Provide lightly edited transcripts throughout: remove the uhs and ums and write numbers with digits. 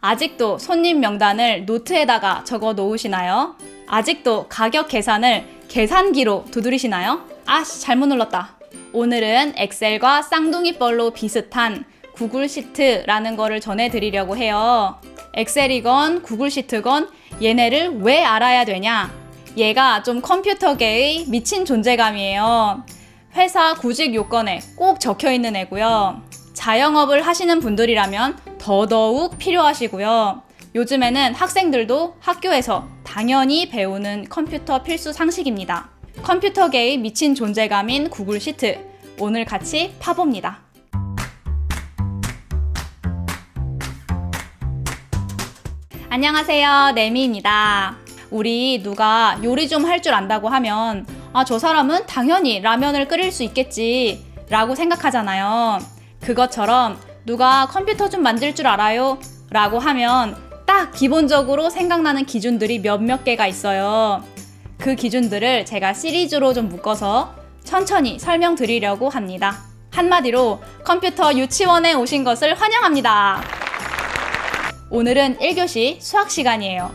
아직도 손님 명단을 노트에다가 적어 놓으시나요? 아직도 가격 계산을 계산기로 두드리시나요? 아씨, 잘못 눌렀다. 오늘은 엑셀과 쌍둥이뻘로 비슷한 구글 시트라는 거를 전해드리려고 해요. 엑셀이건 구글 시트건 얘네를 왜 알아야 되냐? 얘가 좀 컴퓨터계의 미친 존재감이에요. 회사 구직 요건에 꼭 적혀있는 애고요. 자영업을 하시는 분들이라면 더더욱 필요하시고요. 요즘에는 학생들도 학교에서 당연히 배우는 컴퓨터 필수 상식입니다. 컴퓨터계의 미친 존재감인 구글 시트, 오늘 같이 파봅니다. 안녕하세요, 네미입니다. 우리 누가 요리 좀 할 줄 안다고 하면 저 사람은 당연히 라면을 끓일 수 있겠지 라고 생각하잖아요. 그것처럼 누가 컴퓨터 좀 만들 줄 알아요? 라고 하면 딱 기본적으로 생각나는 기준들이 몇몇 개가 있어요. 그 기준들을 제가 시리즈로 좀 묶어서 천천히 설명드리려고 합니다. 한마디로 컴퓨터 유치원에 오신 것을 환영합니다. 오늘은 1교시 수학 시간이에요.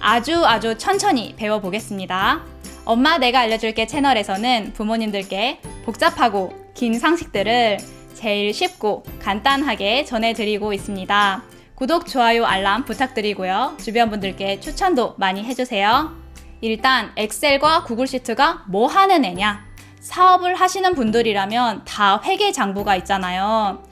아주 천천히 배워보겠습니다. 엄마 내가 알려줄게 채널에서는 부모님들께 복잡하고 긴 상식들을 제일 쉽고 간단하게 전해드리고 있습니다. 구독, 좋아요, 알람 부탁드리고요. 주변 분들께 추천도 많이 해주세요. 일단 엑셀과 구글 시트가 뭐 하는 애냐? 사업을 하시는 분들이라면 다 회계 장부가 있잖아요.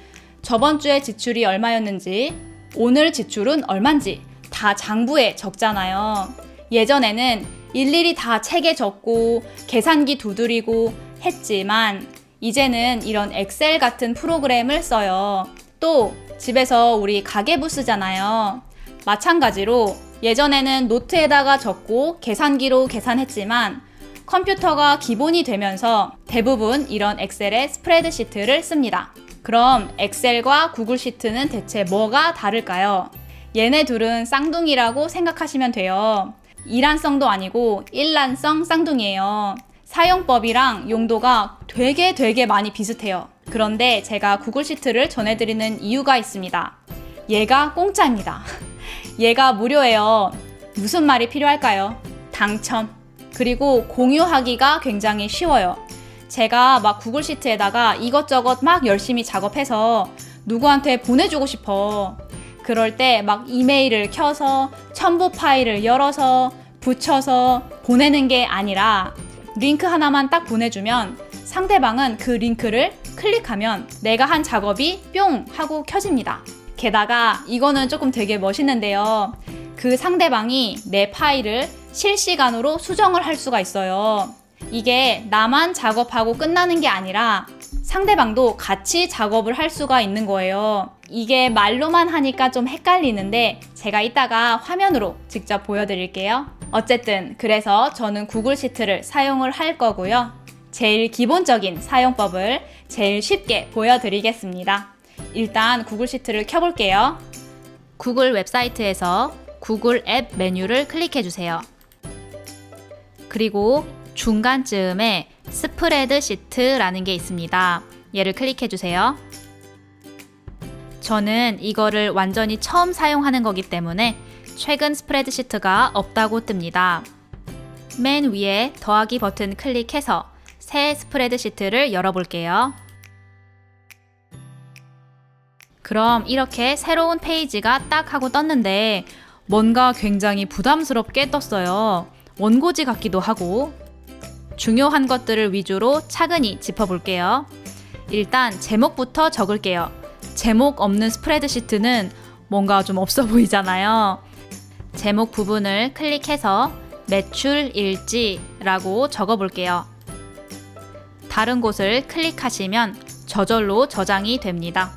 저번 주에 지출이 얼마였는지, 오늘 지출은 얼만지 다 장부에 적잖아요. 예전에는 일일이 다 책에 적고 계산기 두드리고 했지만 이제는 이런 엑셀 같은 프로그램을 써요. 또 집에서 우리 가계부 쓰잖아요. 마찬가지로 예전에는 노트에다가 적고 계산기로 계산했지만 컴퓨터가 기본이 되면서 대부분 이런 엑셀의 스프레드시트를 씁니다. 그럼 엑셀과 구글 시트는 대체 뭐가 다를까요? 얘네 둘은 쌍둥이라고 생각하시면 돼요. 이란성도 아니고 일란성 쌍둥이에요. 사용법이랑 용도가 되게 많이 비슷해요. 그런데 제가 구글 시트를 전해드리는 이유가 있습니다. 얘가 공짜입니다. 얘가 무료예요. 무슨 말이 필요할까요? 당첨. 그리고 공유하기가 굉장히 쉬워요. 제가 막 구글 시트에다가 이것저것 막 열심히 작업해서 누구한테 보내주고 싶어. 그럴 때 막 이메일을 켜서 첨부 파일을 열어서 붙여서 보내는 게 아니라 링크 하나만 딱 보내주면 상대방은 그 링크를 클릭하면 내가 한 작업이 뿅 하고 켜집니다. 게다가 이거는 조금 되게 멋있는데요. 그 상대방이 내 파일을 실시간으로 수정을 할 수가 있어요. 이게 나만 작업하고 끝나는 게 아니라 상대방도 같이 작업을 할 수가 있는 거예요. 이게 말로만 하니까 좀 헷갈리는데 제가 이따가 화면으로 직접 보여드릴게요. 어쨌든 그래서 저는 구글 시트를 사용을 할 거고요. 제일 기본적인 사용법을 제일 쉽게 보여드리겠습니다. 일단 구글 시트를 켜볼게요. 구글 웹사이트에서 구글 앱 메뉴를 클릭해주세요. 그리고 중간쯤에 스프레드시트라는 게 있습니다. 얘를 클릭해주세요. 저는 이거를 완전히 처음 사용하는 거기 때문에 최근 스프레드시트가 없다고 뜹니다. 맨 위에 더하기 버튼 클릭해서 새 스프레드시트를 열어볼게요. 그럼 이렇게 새로운 페이지가 딱 하고 떴는데 뭔가 굉장히 부담스럽게 떴어요. 원고지 같기도 하고. 중요한 것들을 위주로 차근히 짚어볼게요. 일단 제목부터 적을게요. 제목 없는 스프레드시트는 뭔가 좀 없어 보이잖아요. 제목 부분을 클릭해서 매출 일지라고 적어볼게요. 다른 곳을 클릭하시면 저절로 저장이 됩니다.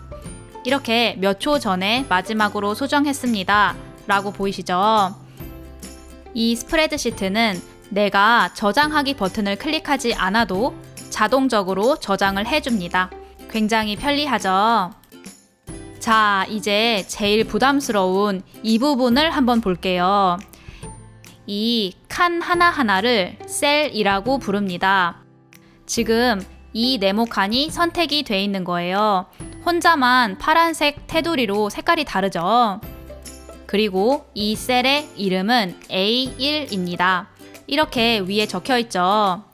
이렇게 몇 초 전에 마지막으로 수정했습니다 라고 보이시죠? 이 스프레드시트는 내가 저장하기 버튼을 클릭하지 않아도 자동적으로 저장을 해줍니다. 굉장히 편리하죠? 자, 이제 제일 부담스러운 이 부분을 한번 볼게요. 이 칸 하나하나를 셀이라고 부릅니다. 지금 이 네모칸이 선택이 돼 있는 거예요. 혼자만 파란색 테두리로 색깔이 다르죠? 그리고 이 셀의 이름은 A1입니다. 이렇게 위에 적혀 있죠.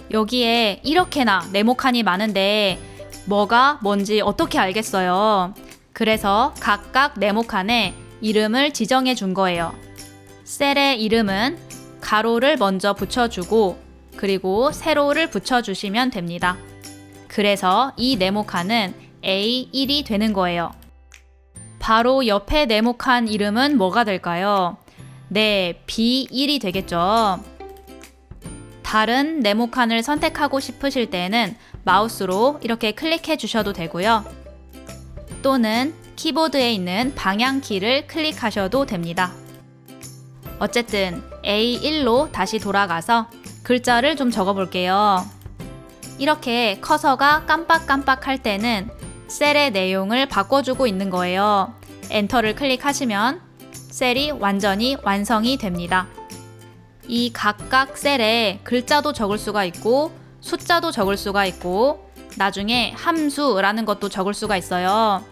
여기에 이렇게나 네모칸이 많은데 뭐가 뭔지 어떻게 알겠어요? 그래서 각각 네모칸에 이름을 지정해 준 거예요. 셀의 이름은 가로를 먼저 붙여주고 그리고 세로를 붙여주시면 됩니다. 그래서 이 네모칸은 A1이 되는 거예요. 바로 옆에 네모칸 이름은 뭐가 될까요? 네, B1이 되겠죠. 다른 네모칸을 선택하고 싶으실 때는 마우스로 이렇게 클릭해 주셔도 되고요. 또는 키보드에 있는 방향키를 클릭하셔도 됩니다. 어쨌든 A1로 다시 돌아가서 글자를 좀 적어 볼게요. 이렇게 커서가 깜빡깜빡 할 때는 셀의 내용을 바꿔주고 있는 거예요. 엔터를 클릭하시면 셀이 완전히 완성이 됩니다. 이 각각 셀에 글자도 적을 수가 있고 숫자도 적을 수가 있고 나중에 함수라는 것도 적을 수가 있어요.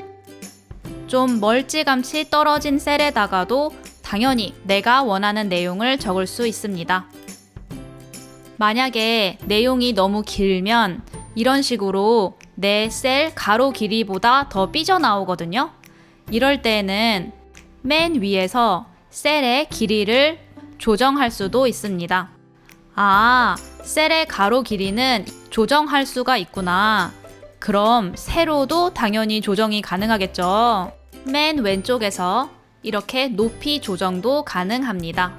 좀 멀찌감치 떨어진 셀에다가도 당연히 내가 원하는 내용을 적을 수 있습니다. 만약에 내용이 너무 길면 이런 식으로 내 셀 가로 길이보다 더 삐져나오거든요. 이럴 때는 맨 위에서 셀의 길이를 조정할 수도 있습니다. 아, 셀의 가로 길이는 조정할 수가 있구나. 그럼 세로도 당연히 조정이 가능하겠죠. 맨 왼쪽에서 이렇게 높이 조정도 가능합니다.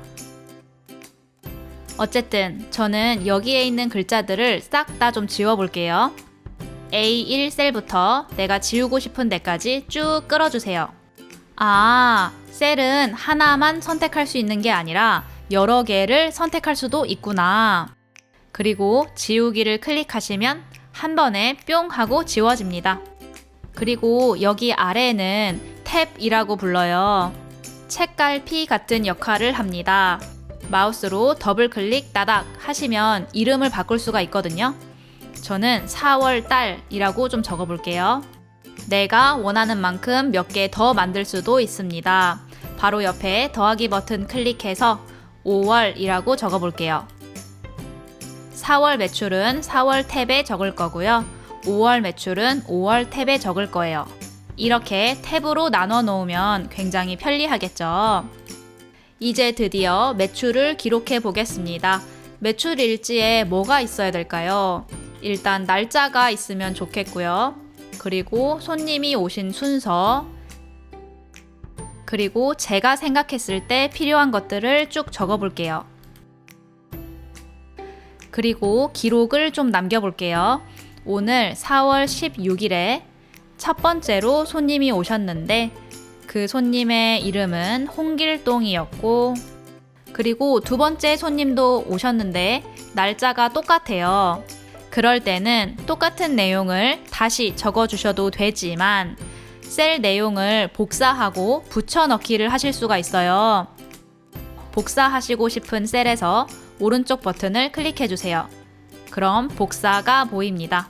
어쨌든 저는 여기에 있는 글자들을 싹 다 좀 지워볼게요. A1 셀부터 내가 지우고 싶은 데까지 쭉 끌어주세요. 아, 셀은 하나만 선택할 수 있는 게 아니라 여러 개를 선택할 수도 있구나. 그리고 지우기를 클릭하시면 한 번에 뿅 하고 지워집니다. 그리고 여기 아래에는 탭이라고 불러요. 책갈피 같은 역할을 합니다. 마우스로 더블 클릭 따닥 하시면 이름을 바꿀 수가 있거든요. 저는 4월 달이라고 좀 적어볼게요. 내가 원하는 만큼 몇 개 더 만들 수도 있습니다. 바로 옆에 더하기 버튼 클릭해서 5월이라고 적어볼게요. 4월 매출은 4월 탭에 적을 거고요. 5월 매출은 5월 탭에 적을 거예요. 이렇게 탭으로 나눠 놓으면 굉장히 편리하겠죠. 이제 드디어 매출을 기록해 보겠습니다. 매출 일지에 뭐가 있어야 될까요? 일단 날짜가 있으면 좋겠고요. 그리고 손님이 오신 순서, 그리고 제가 생각했을 때 필요한 것들을 쭉 적어 볼게요. 그리고 기록을 좀 남겨볼게요. 오늘 4월 16일에 첫 번째로 손님이 오셨는데 그 손님의 이름은 홍길동이었고, 그리고 두 번째 손님도 오셨는데 날짜가 똑같아요. 그럴 때는 똑같은 내용을 다시 적어주셔도 되지만 셀 내용을 복사하고 붙여넣기를 하실 수가 있어요. 복사하시고 싶은 셀에서 오른쪽 버튼을 클릭해주세요. 그럼 복사가 보입니다.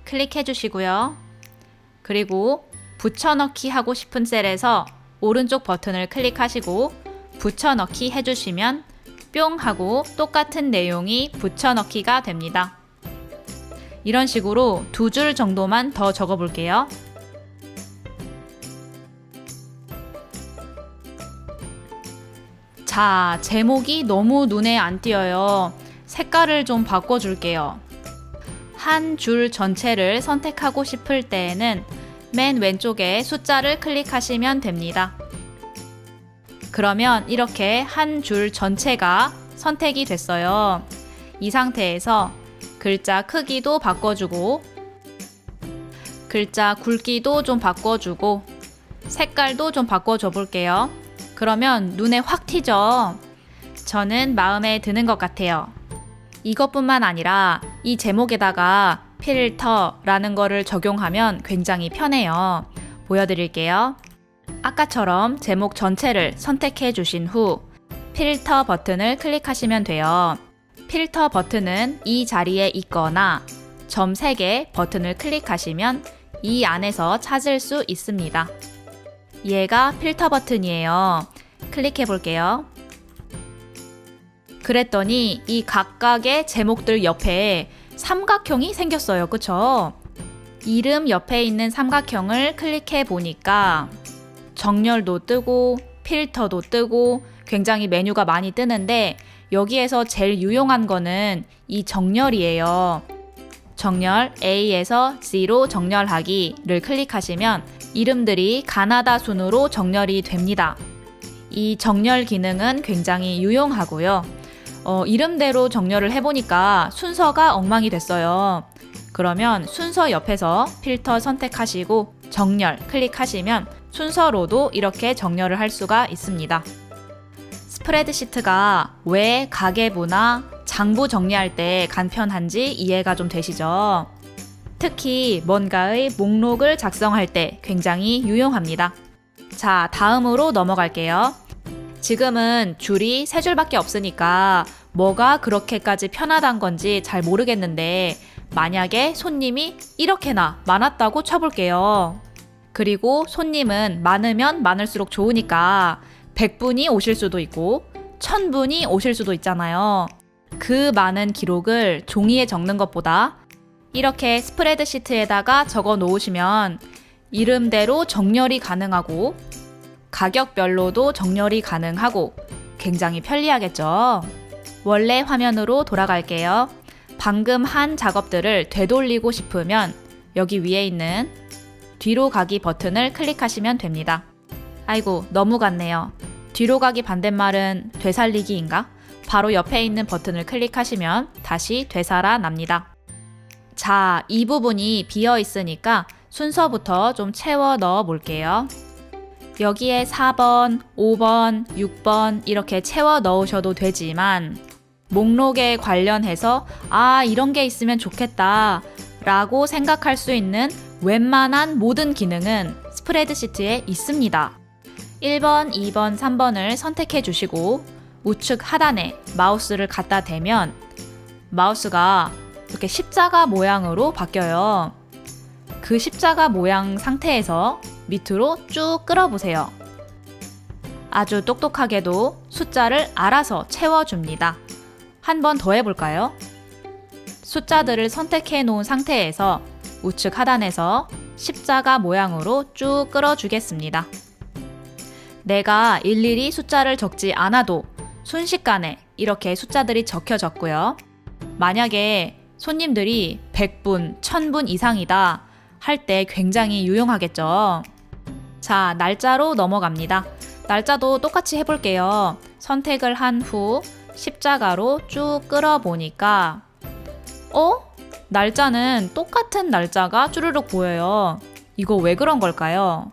클릭해주시고요. 그리고 붙여넣기 하고 싶은 셀에서 오른쪽 버튼을 클릭하시고 붙여넣기 해주시면 뿅 하고 똑같은 내용이 붙여넣기가 됩니다. 이런 식으로 2줄 정도만 더 적어볼게요. 자, 제목이 너무 눈에 안 띄어요. 색깔을 좀 바꿔줄게요. 한 줄 전체를 선택하고 싶을 때에는 맨 왼쪽에 숫자를 클릭하시면 됩니다. 그러면 이렇게 한 줄 전체가 선택이 됐어요. 이 상태에서 글자 크기도 바꿔주고 글자 굵기도 좀 바꿔주고 색깔도 좀 바꿔줘 볼게요. 그러면 눈에 확 튀죠? 저는 마음에 드는 것 같아요. 이것뿐만 아니라 이 제목에다가 필터라는 거를 적용하면 굉장히 편해요. 보여드릴게요. 아까처럼 제목 전체를 선택해 주신 후 필터 버튼을 클릭하시면 돼요. 필터 버튼은 이 자리에 있거나 점 3개 버튼을 클릭하시면 이 안에서 찾을 수 있습니다. 얘가 필터 버튼이에요. 클릭해 볼게요. 그랬더니 이 각각의 제목들 옆에 삼각형이 생겼어요. 그쵸? 이름 옆에 있는 삼각형을 클릭해 보니까 정렬도 뜨고 필터도 뜨고 굉장히 메뉴가 많이 뜨는데 여기에서 제일 유용한 거는 이 정렬이에요. 정렬 A에서 C로 정렬하기를 클릭하시면 이름들이 가나다 순으로 정렬이 됩니다. 이 정렬 기능은 굉장히 유용하고요. 이름대로 정렬을 해보니까 순서가 엉망이 됐어요. 그러면 순서 옆에서 필터 선택하시고 정렬 클릭하시면 순서로도 이렇게 정렬을 할 수가 있습니다. 스프레드시트가 왜 가계부나 장부 정리할 때 간편한지 이해가 좀 되시죠? 특히 뭔가의 목록을 작성할 때 굉장히 유용합니다. 자, 다음으로 넘어갈게요. 지금은 줄이 3줄밖에 없으니까 뭐가 그렇게까지 편하단 건지 잘 모르겠는데 만약에 손님이 이렇게나 많았다고 쳐볼게요. 그리고 손님은 많으면 많을수록 좋으니까 100분이 오실 수도 있고 1000분이 오실 수도 있잖아요. 그 많은 기록을 종이에 적는 것보다 이렇게 스프레드시트에다가 적어 놓으시면 이름대로 정렬이 가능하고 가격별로도 정렬이 가능하고 굉장히 편리하겠죠. 원래 화면으로 돌아갈게요. 방금 한 작업들을 되돌리고 싶으면 여기 위에 있는 뒤로 가기 버튼을 클릭하시면 됩니다. 아이고, 너무 같네요. 뒤로 가기 반대말은 되살리기인가? 바로 옆에 있는 버튼을 클릭하시면 다시 되살아납니다. 자, 이 부분이 비어 있으니까 순서부터 좀 채워 넣어 볼게요. 여기에 4번, 5번, 6번 이렇게 채워 넣으셔도 되지만 목록에 관련해서 이런 게 있으면 좋겠다 라고 생각할 수 있는 웬만한 모든 기능은 스프레드시트에 있습니다. 1번, 2번, 3번을 선택해 주시고 우측 하단에 마우스를 갖다 대면 마우스가 이렇게 십자가 모양으로 바뀌어요. 그 십자가 모양 상태에서 밑으로 쭉 끌어보세요. 아주 똑똑하게도 숫자를 알아서 채워줍니다. 한 번 더 해볼까요? 숫자들을 선택해 놓은 상태에서 우측 하단에서 십자가 모양으로 쭉 끌어주겠습니다. 내가 일일이 숫자를 적지 않아도 순식간에 이렇게 숫자들이 적혀졌고요. 만약에 손님들이 100분, 1000분 이상이다 할 때 굉장히 유용하겠죠. 자, 날짜로 넘어갑니다. 날짜도 똑같이 해볼게요. 선택을 한 후 십자가로 쭉 끌어보니까 날짜는 똑같은 날짜가 쭈르륵 보여요. 이거 왜 그런 걸까요?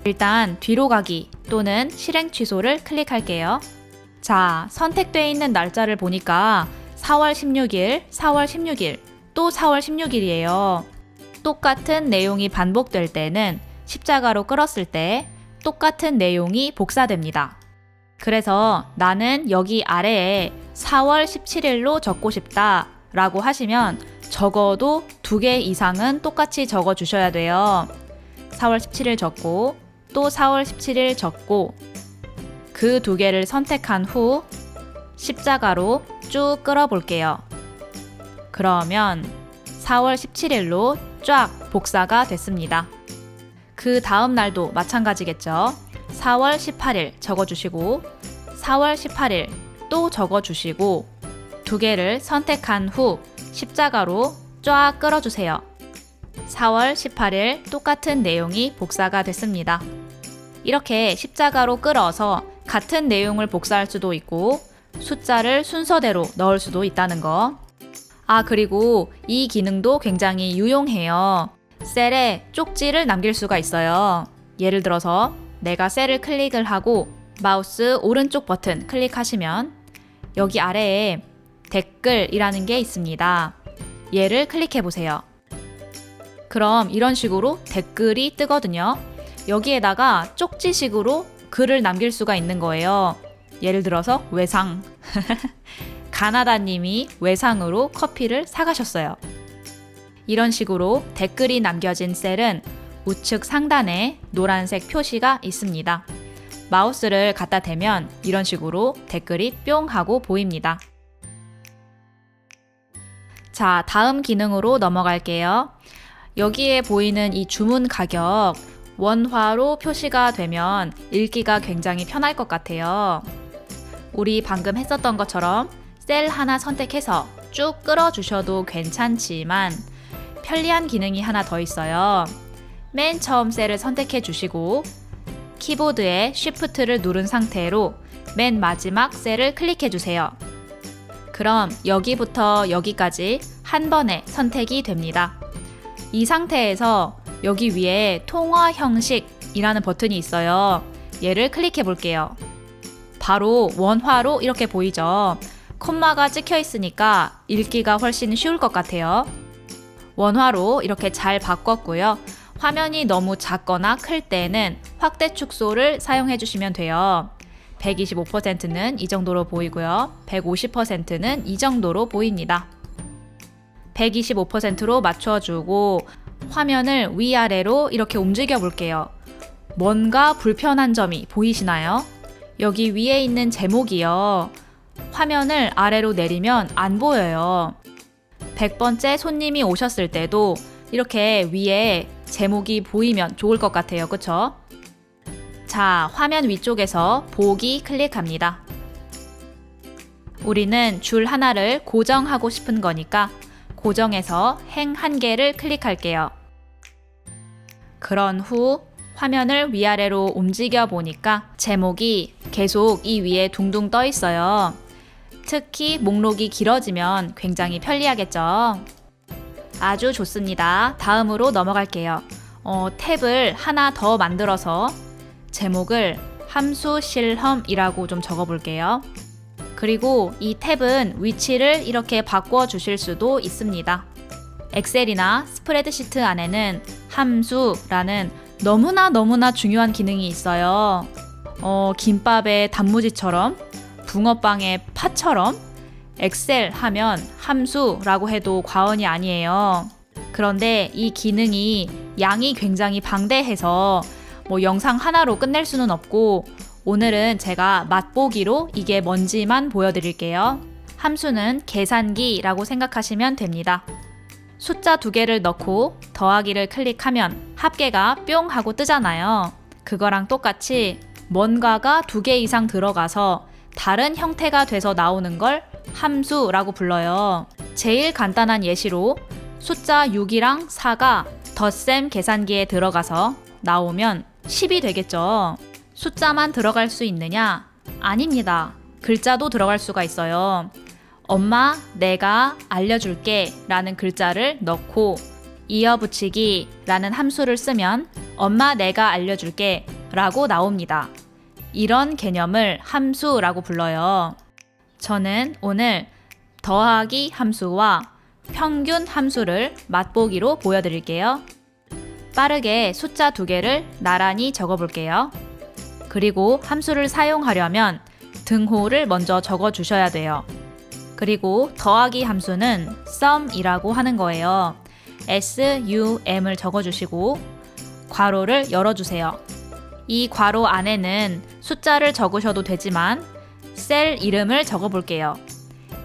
일단 뒤로 가기 또는 실행 취소를 클릭할게요. 자, 선택되어 있는 날짜를 보니까 4월 16일, 4월 16일, 또 4월 16일이에요. 똑같은 내용이 반복될 때는 십자가로 끌었을 때 똑같은 내용이 복사됩니다. 그래서 나는 여기 아래에 4월 17일로 적고 싶다 라고 하시면 적어도 2개 이상은 똑같이 적어 주셔야 돼요. 4월 17일 적고 또 4월 17일 적고 그 2개를 선택한 후 십자가로 쭉 끌어볼게요. 그러면 4월 17일로 쫙 복사가 됐습니다. 그 다음 날도 마찬가지겠죠. 4월 18일 적어주시고 4월 18일 또 적어주시고 2개를 선택한 후 십자가로 쫙 끌어주세요. 4월 18일 똑같은 내용이 복사가 됐습니다. 이렇게 십자가로 끌어서 같은 내용을 복사할 수도 있고 숫자를 순서대로 넣을 수도 있다는 거. 그리고 이 기능도 굉장히 유용해요. 셀에 쪽지를 남길 수가 있어요. 예를 들어서 내가 셀을 클릭을 하고 마우스 오른쪽 버튼 클릭하시면 여기 아래에 댓글이라는 게 있습니다. 얘를 클릭해 보세요. 그럼 이런 식으로 댓글이 뜨거든요. 여기에다가 쪽지식으로 글을 남길 수가 있는 거예요. 예를 들어서 외상. 가나다님이 외상으로 커피를 사가셨어요. 이런 식으로 댓글이 남겨진 셀은 우측 상단에 노란색 표시가 있습니다. 마우스를 갖다 대면 이런 식으로 댓글이 뿅 하고 보입니다. 자, 다음 기능으로 넘어갈게요. 여기에 보이는 이 주문 가격 원화로 표시가 되면 읽기가 굉장히 편할 것 같아요. 우리 방금 했었던 것처럼 셀 하나 선택해서 쭉 끌어주셔도 괜찮지만 편리한 기능이 하나 더 있어요. 맨 처음 셀을 선택해 주시고 키보드에 Shift를 누른 상태로 맨 마지막 셀을 클릭해 주세요. 그럼 여기부터 여기까지 한 번에 선택이 됩니다. 이 상태에서 여기 위에 통화 형식이라는 버튼이 있어요. 얘를 클릭해 볼게요. 바로 원화로 이렇게 보이죠? 콤마가 찍혀 있으니까 읽기가 훨씬 쉬울 것 같아요. 원화로 이렇게 잘 바꿨고요. 화면이 너무 작거나 클 때는 확대 축소를 사용해 주시면 돼요. 125%는 이 정도로 보이고요. 150%는 이 정도로 보입니다. 125%로 맞춰주고 화면을 위아래로 이렇게 움직여 볼게요. 뭔가 불편한 점이 보이시나요? 여기 위에 있는 제목이요. 화면을 아래로 내리면 안 보여요. 100번째 손님이 오셨을 때도 이렇게 위에 제목이 보이면 좋을 것 같아요. 그쵸? 자, 화면 위쪽에서 보기 클릭합니다. 우리는 줄 하나를 고정하고 싶은 거니까 고정해서 행 한 개를 클릭할게요. 그런 후 화면을 위아래로 움직여 보니까 제목이 계속 이 위에 둥둥 떠 있어요. 특히 목록이 길어지면 굉장히 편리하겠죠? 아주 좋습니다. 다음으로 넘어갈게요. 탭을 하나 더 만들어서 제목을 함수 실험이라고 좀 적어볼게요. 그리고 이 탭은 위치를 이렇게 바꿔 주실 수도 있습니다. 엑셀이나 스프레드시트 안에는 함수라는 너무나 중요한 기능이 있어요. 김밥의 단무지처럼, 붕어빵의 파처럼 엑셀 하면 함수라고 해도 과언이 아니에요. 그런데 이 기능이 양이 굉장히 방대해서 영상 하나로 끝낼 수는 없고 오늘은 제가 맛보기로 이게 뭔지만 보여드릴게요. 함수는 계산기라고 생각하시면 됩니다. 숫자 2개를 넣고 더하기를 클릭하면 합계가 뿅 하고 뜨잖아요. 그거랑 똑같이 뭔가가 2개 이상 들어가서 다른 형태가 돼서 나오는 걸 함수라고 불러요. 제일 간단한 예시로 숫자 6이랑 4가 덧셈 계산기에 들어가서 나오면 10이 되겠죠. 숫자만 들어갈 수 있느냐? 아닙니다. 글자도 들어갈 수가 있어요. 엄마, 내가 알려줄게 라는 글자를 넣고 이어붙이기 라는 함수를 쓰면 엄마, 내가 알려줄게 라고 나옵니다. 이런 개념을 함수라고 불러요. 저는 오늘 더하기 함수와 평균 함수를 맛보기로 보여드릴게요. 빠르게 숫자 2개를 나란히 적어볼게요. 그리고 함수를 사용하려면 등호를 먼저 적어주셔야 돼요. 그리고 더하기 함수는 sum이라고 하는 거예요. sum을 적어주시고 괄호를 열어주세요. 이 괄호 안에는 숫자를 적으셔도 되지만 셀 이름을 적어볼게요.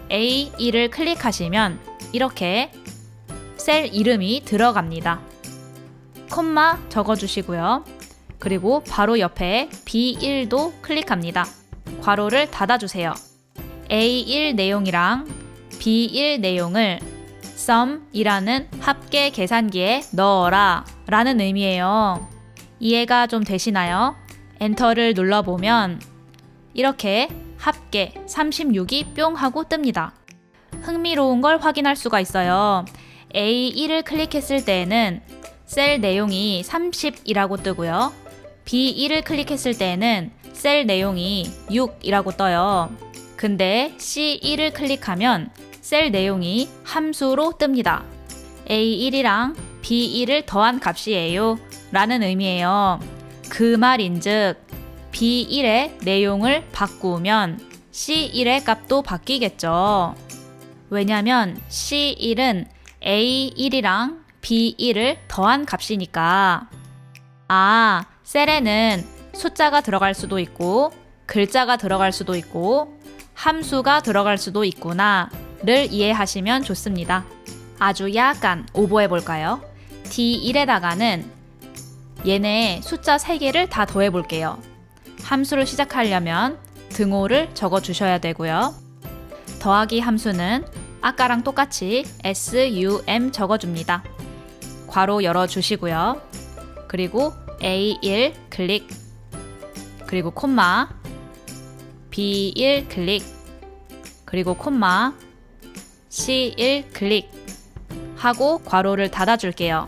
A1을 클릭하시면 이렇게 셀 이름이 들어갑니다. 콤마 적어주시고요. 그리고 바로 옆에 B1도 클릭합니다. 괄호를 닫아주세요. A1 내용이랑 B1 내용을 sum이라는 합계 계산기에 넣어라 라는 의미예요. 이해가 좀 되시나요? 엔터를 눌러보면 이렇게 합계 36이 뿅 하고 뜹니다. 흥미로운 걸 확인할 수가 있어요. A1을 클릭했을 때에는 셀 내용이 30이라고 뜨고요. B1을 클릭했을 때에는 셀 내용이 6이라고 떠요. 근데 C1을 클릭하면 셀 내용이 함수로 뜹니다. A1이랑 B1을 더한 값이에요 라는 의미예요. 그 말인즉 B1의 내용을 바꾸면 C1의 값도 바뀌겠죠. 왜냐면 C1은 A1이랑 B1을 더한 값이니까. 아, 셀에는 숫자가 들어갈 수도 있고 글자가 들어갈 수도 있고 함수가 들어갈 수도 있구나를 이해하시면 좋습니다. 아주 약간 오버해 볼까요? D1에다가는 얘네 숫자 3개를 다 더해 볼게요. 함수를 시작하려면 등호를 적어 주셔야 되고요. 더하기 함수는 아까랑 똑같이 SUM 적어줍니다. 괄호 열어주시고요. 그리고 A1 클릭, 그리고 콤마, B1 클릭, 그리고 콤마, C1 클릭 하고 괄호를 닫아줄게요.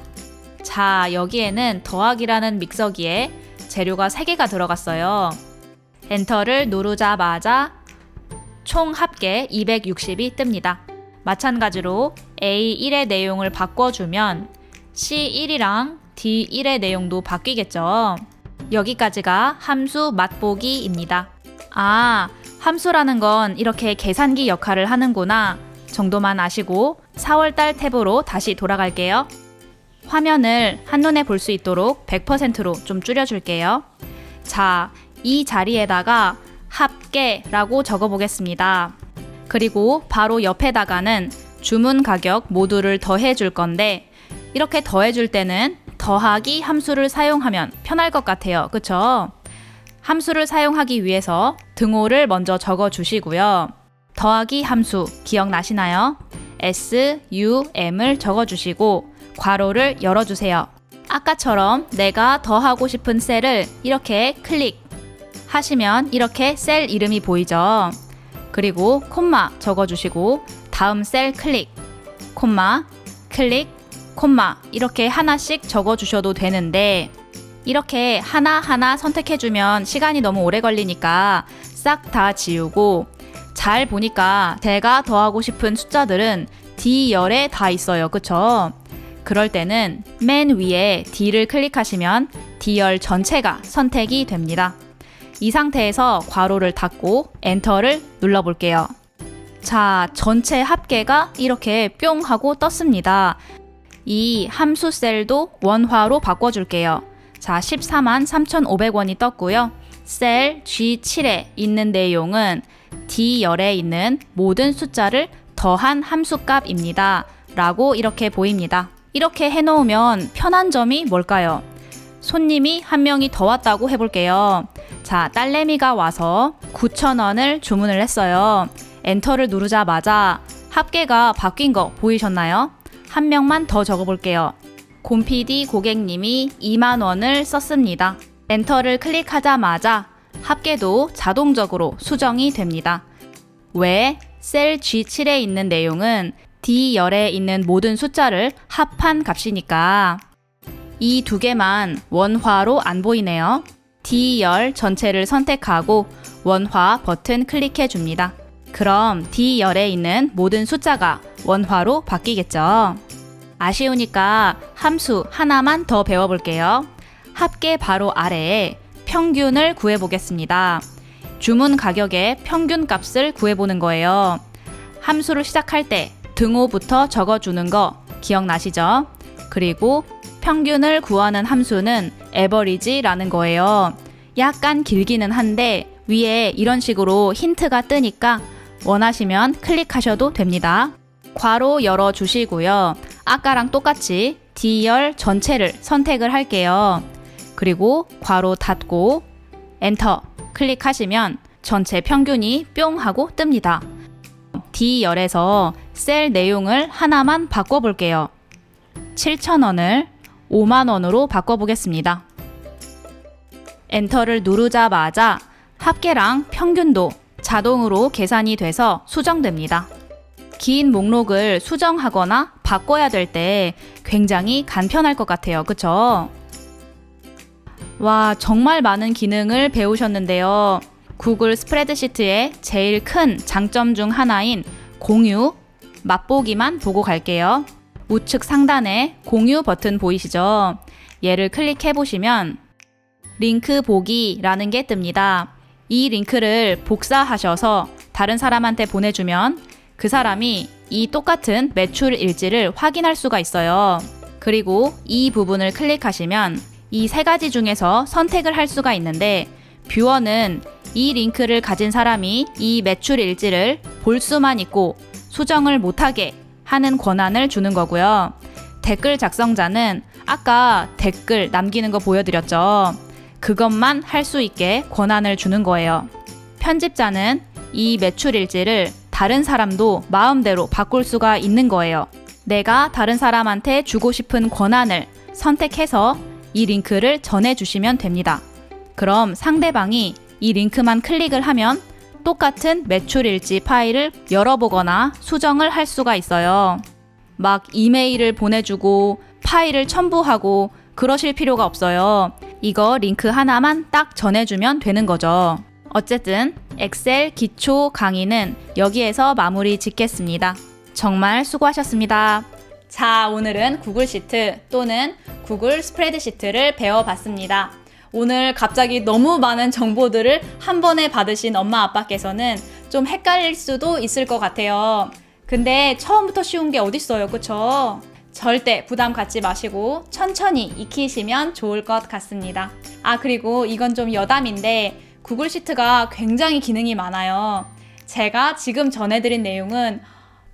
자, 여기에는 더하기라는 믹서기에 재료가 3개가 들어갔어요. 엔터를 누르자마자 총 합계 260이 뜹니다. 마찬가지로 A1의 내용을 바꿔주면 C1이랑 D1의 내용도 바뀌겠죠. 여기까지가 함수 맛보기입니다. 아, 함수라는 건 이렇게 계산기 역할을 하는구나 정도만 아시고 4월달 탭으로 다시 돌아갈게요. 화면을 한눈에 볼 수 있도록 100%로 좀 줄여줄게요. 자, 이 자리에다가 합계라고 적어보겠습니다. 그리고 바로 옆에다가는 주문 가격 모두를 더해줄 건데 이렇게 더해줄 때는 더하기 함수를 사용하면 편할 것 같아요. 그쵸? 함수를 사용하기 위해서 등호를 먼저 적어주시고요. 더하기 함수 기억나시나요? SUM을 적어주시고 괄호를 열어주세요. 아까처럼 내가 더하고 싶은 셀을 이렇게 클릭 하시면 이렇게 셀 이름이 보이죠? 그리고 콤마 적어주시고 다음 셀 클릭, 콤마, 클릭, 콤마 이렇게 하나씩 적어주셔도 되는데 이렇게 하나하나 선택해주면 시간이 너무 오래 걸리니까 싹 다 지우고 잘 보니까 제가 더하고 싶은 숫자들은 D열에 다 있어요. 그쵸? 그럴 때는 맨 위에 D를 클릭하시면 D열 전체가 선택이 됩니다. 이 상태에서 괄호를 닫고 엔터를 눌러볼게요. 자, 전체 합계가 이렇게 뿅 하고 떴습니다. 이 함수 셀도 원화로 바꿔줄게요. 자, 14만 3,500원이 떴고요. 셀 G7에 있는 내용은 D열에 있는 모든 숫자를 더한 함수값입니다. 라고 이렇게 보입니다. 이렇게 해놓으면 편한 점이 뭘까요? 손님이 한 명이 더 왔다고 해볼게요. 자, 딸내미가 와서 9,000원을 주문을 했어요. 엔터를 누르자마자 합계가 바뀐 거 보이셨나요? 한 명만 더 적어볼게요. 곰PD 고객님이 2만원을 썼습니다. 엔터를 클릭하자마자 합계도 자동적으로 수정이 됩니다. 왜? 셀 G7에 있는 내용은 D열에 있는 모든 숫자를 합한 값이니까. 이 두 개만 원화로 안 보이네요. D열 전체를 선택하고 원화 버튼 클릭해 줍니다. 그럼 D열에 있는 모든 숫자가 원화로 바뀌겠죠. 아쉬우니까 함수 하나만 더 배워볼게요. 합계 바로 아래에 평균을 구해보겠습니다. 주문 가격의 평균 값을 구해보는 거예요. 함수를 시작할 때 등호부터 적어주는 거 기억나시죠? 그리고 평균을 구하는 함수는 average라는 거예요. 약간 길기는 한데 위에 이런 식으로 힌트가 뜨니까 원하시면 클릭하셔도 됩니다. 괄호 열어주시고요. 아까랑 똑같이 D열 전체를 선택을 할게요. 그리고 괄호 닫고 엔터 클릭하시면 전체 평균이 뿅 하고 뜹니다. D열에서 셀 내용을 하나만 바꿔볼게요. 7,000원을 5만원으로 바꿔보겠습니다. 엔터를 누르자마자 합계랑 평균도 자동으로 계산이 돼서 수정됩니다. 긴 목록을 수정하거나 바꿔야 될 때 굉장히 간편할 것 같아요. 그쵸? 와, 정말 많은 기능을 배우셨는데요. 구글 스프레드시트의 제일 큰 장점 중 하나인 공유, 맛보기만 보고 갈게요. 우측 상단에 공유 버튼 보이시죠? 얘를 클릭해 보시면 링크 보기라는 게 뜹니다. 이 링크를 복사하셔서 다른 사람한테 보내주면 그 사람이 이 똑같은 매출 일지를 확인할 수가 있어요. 그리고 이 부분을 클릭하시면 이 세 가지 중에서 선택을 할 수가 있는데 뷰어는 이 링크를 가진 사람이 이 매출 일지를 볼 수만 있고 수정을 못하게 하는 권한을 주는 거고요. 댓글 작성자는 아까 댓글 남기는 거 보여드렸죠. 그것만 할 수 있게 권한을 주는 거예요. 편집자는 이 매출 일지를 다른 사람도 마음대로 바꿀 수가 있는 거예요. 내가 다른 사람한테 주고 싶은 권한을 선택해서 이 링크를 전해주시면 됩니다. 그럼 상대방이 이 링크만 클릭을 하면 똑같은 매출 일지 파일을 열어보거나 수정을 할 수가 있어요. 막 이메일을 보내주고 파일을 첨부하고 그러실 필요가 없어요. 이거 링크 하나만 딱 전해주면 되는 거죠. 어쨌든 엑셀 기초 강의는 여기에서 마무리 짓겠습니다. 정말 수고하셨습니다. 자, 오늘은 구글 시트 또는 구글 스프레드시트를 배워봤습니다. 오늘 갑자기 너무 많은 정보들을 한 번에 받으신 엄마 아빠께서는 좀 헷갈릴 수도 있을 것 같아요. 근데 처음부터 쉬운 게 어딨어요, 그쵸? 절대 부담 갖지 마시고 천천히 익히시면 좋을 것 같습니다. 아, 그리고 이건 좀 여담인데 구글 시트가 굉장히 기능이 많아요. 제가 지금 전해드린 내용은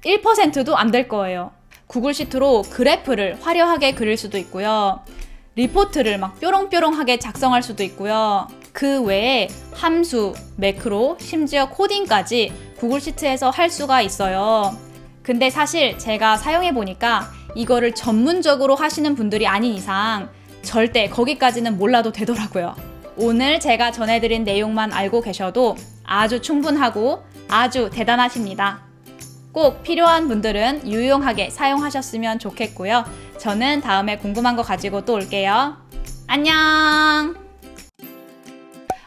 1%도 안 될 거예요. 구글 시트로 그래프를 화려하게 그릴 수도 있고요. 리포트를 막 뾰롱뾰롱하게 작성할 수도 있고요. 그 외에 함수, 매크로, 심지어 코딩까지 구글 시트에서 할 수가 있어요. 근데 사실 제가 사용해보니까 이거를 전문적으로 하시는 분들이 아닌 이상 절대 거기까지는 몰라도 되더라고요. 오늘 제가 전해드린 내용만 알고 계셔도 아주 충분하고 아주 대단하십니다. 꼭 필요한 분들은 유용하게 사용하셨으면 좋겠고요. 저는 다음에 궁금한 거 가지고 또 올게요. 안녕!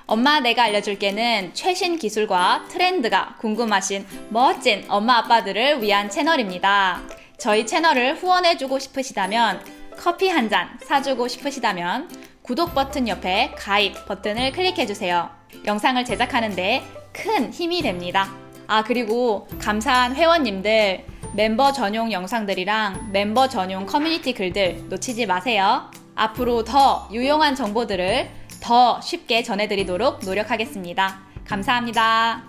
엄마 내가 알려줄게는 최신 기술과 트렌드가 궁금하신 멋진 엄마 아빠들을 위한 채널입니다. 저희 채널을 후원해주고 싶으시다면, 커피 한 잔 사주고 싶으시다면 구독 버튼 옆에 가입 버튼을 클릭해주세요. 영상을 제작하는데 큰 힘이 됩니다. 아, 그리고 감사한 회원님들, 멤버 전용 영상들이랑 멤버 전용 커뮤니티 글들 놓치지 마세요. 앞으로 더 유용한 정보들을 더 쉽게 전해드리도록 노력하겠습니다. 감사합니다.